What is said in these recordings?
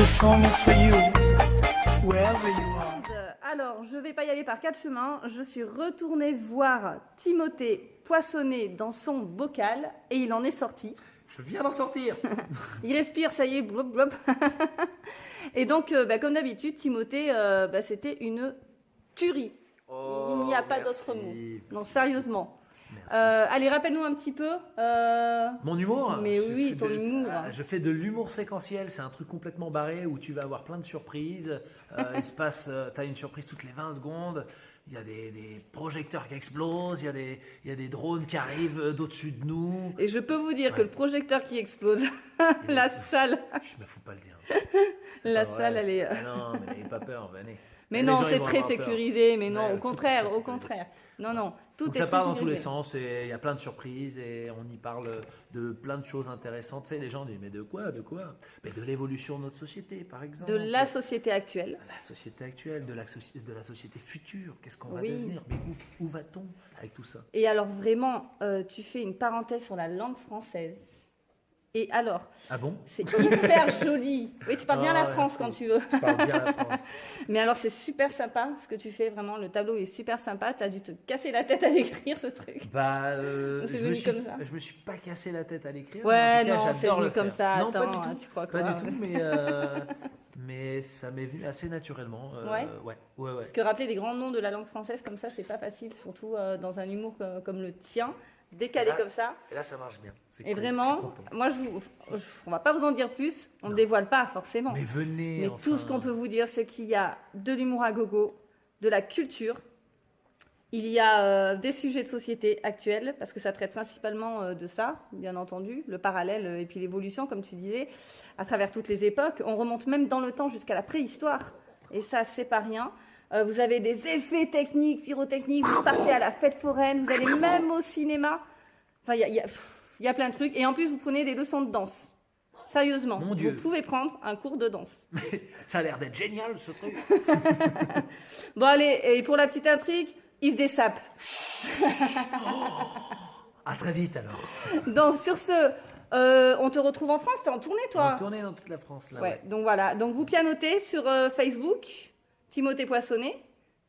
song is for you, wherever you are. Alors, je vais pas y aller par quatre chemins. Je suis retournée voir Timothée poissonner dans son bocal et il en est sorti. Je viens d'en sortir. Il respire, ça y est, blop, blop. Et donc, comme d'habitude, Timothée, c'était une tuerie. Oh, il n'y a pas d'autre mot. Non, sérieusement. Allez, rappelle-nous un petit peu. Mon humour. Mais oui, ton humour. Je fais de l'humour séquentiel. C'est un truc complètement barré où tu vas avoir plein de surprises. Il se passe, tu as une surprise toutes les 20 secondes. Il y a des projecteurs qui explosent. Il y a des drones qui arrivent d'au-dessus de nous. Et je peux vous dire que le projecteur qui explose, la salle. Je me fous pas le dire. La salle, elle est. Non, mais n'ayez pas peur, venez. Mais non, c'est très sécurisé, mais non, au contraire. Non, tout est donc ça part dans tous les sécurisé. sens et il y a plein de surprises et on y parle de plein de choses intéressantes. Tu sais, les gens disent, mais de quoi? Mais de l'évolution de notre société, par exemple. De la société actuelle. La société actuelle, de la société future. Qu'est-ce qu'on va Oui. devenir? Mais où va-t-on avec tout ça? Et alors vraiment, tu fais une parenthèse sur la langue française. Et alors, Ah bon? c'est hyper joli. Oui, tu parles bien la ouais, France quand tu veux. Je parle bien la France. Mais alors, c'est super sympa ce que tu fais, vraiment. Le tableau est super sympa. Tu as dû te casser la tête à l'écrire, ce truc. Je venu comme ça. me suis pas cassé la tête à l'écrire. Ouais, mais en tout cas, non, c'est j'adore venu le comme faire. ça. Non, Attends, pas du tout. tu crois Pas quoi, du tout, mais ça m'est venu assez naturellement. Ouais. Parce que rappeler des grands noms de la langue française comme ça, c'est pas facile, surtout dans un humour comme le tien, décalé comme ça. Et là, ça marche bien. C'est Et cool, vraiment, je suis content. moi, on va pas vous en dire plus, on ne dévoile pas forcément. Mais venez. Mais enfin. tout ce qu'on peut vous dire, c'est qu'il y a de l'humour à gogo, de la culture. Il y a des sujets de société actuels, parce que ça traite principalement de ça, bien entendu, le parallèle et puis l'évolution, comme tu disais, à travers toutes les époques. On remonte même dans le temps jusqu'à la préhistoire, et ça, c'est pas rien. Vous avez des effets techniques, pyrotechniques, vous partez à la fête foraine, vous allez même au cinéma. Enfin, il y a plein de trucs. Et en plus, vous prenez des leçons de danse. Sérieusement, Mon Dieu. vous pouvez prendre un cours de danse. Ça a l'air d'être génial, ce truc. Bon, allez, et pour la petite intrigue, Yves Dessape. À très vite, alors. Donc, sur ce, on te retrouve en France. T'es en tournée, On toi? va tourner dans toute la France, là. Ouais, donc voilà. Donc, vous pianotez sur Facebook, Timothée Poissonnet.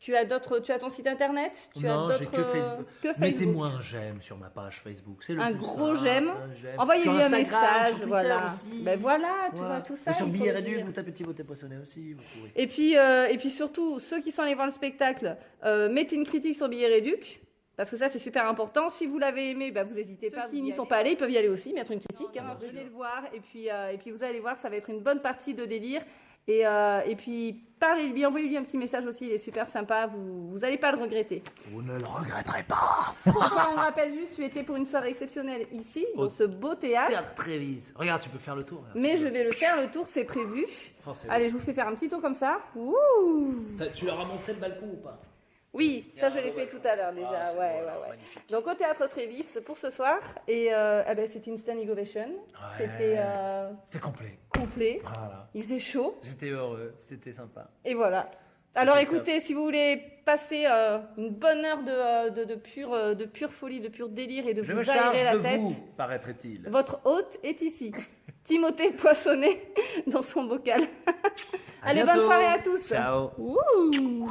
Tu as ton site internet? Non, j'ai que Facebook. Que Facebook. Mettez-moi un j'aime sur ma page Facebook. C'est le Un plus gros simple, j'aime. un j'aime. Envoyez-lui Sur un Instagram, message. sur Twitter Voilà. aussi. Ben voilà, tu Voilà. vois tout ça. Et sur il faut Billet le Réduc, dire. vous tapez Timothée Poissonnet aussi. Vous pouvez. Et puis surtout, ceux qui sont allés voir le spectacle, mettez une critique sur Billet Réduc, parce que ça c'est super important. Si vous l'avez aimé, vous n'hésitez pas. Ceux qui n'y sont pas allés, ils peuvent y aller aussi, mettre une critique. Venez le voir, et puis vous allez voir, ça va être une bonne partie de délire. Et puis parlez-lui, envoyez-lui un petit message aussi, il est super sympa, vous n'allez pas le regretter. Vous ne le regretterez pas. Enfin, on rappelle juste, tu étais pour une soirée exceptionnelle ici, dans ce beau théâtre. Théâtre Trévise. Regarde, tu peux faire le tour. Regarde. Mais je vais le faire, le tour c'est prévu. Oh, c'est Allez, je vous fais faire un petit tour comme ça. Ouh. Tu leur as montré le balcon ou pas? Oui, ça je l'ai fait tout à l'heure déjà. Ah, c'est ouais. magnifique. Donc au théâtre Trévis pour ce soir. Et c'était une standing ovation. C'était C'était complet. complet. Voilà. Il faisait chaud. J'étais heureux, c'était sympa. Et voilà. Alors C'était écoutez, si vous voulez passer une bonne heure de pure folie, de pur délire et de Je vous me aérer charge la de tête, vous, paraîtrait-il. votre hôte est ici. Timothée Poissonnet dans son bocal. À Allez, bientôt. bonne soirée à tous. Ciao. Ouh.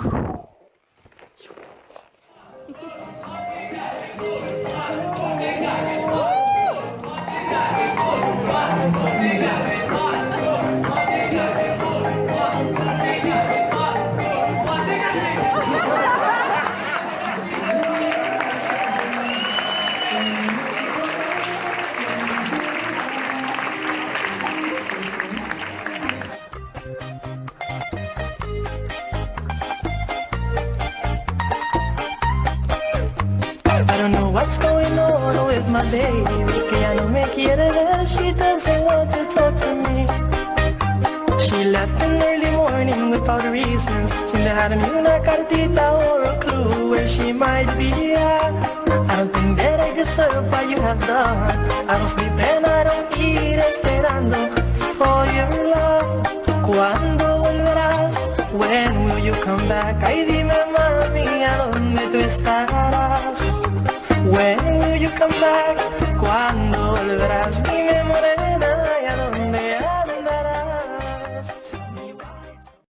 I don't know what's going on with my baby, que ya no me quiere ver, she doesn't want to talk to me. She left in early morning without reasons, seemed to have me una cartita or a clue where she might be at. I don't think that I deserve what you have done. I don't sleep and I don't eat esperando for your love. ¿Cuándo volverás? When will you come back? Ay dime mami, ¿a dónde tú estarás? When will you come back?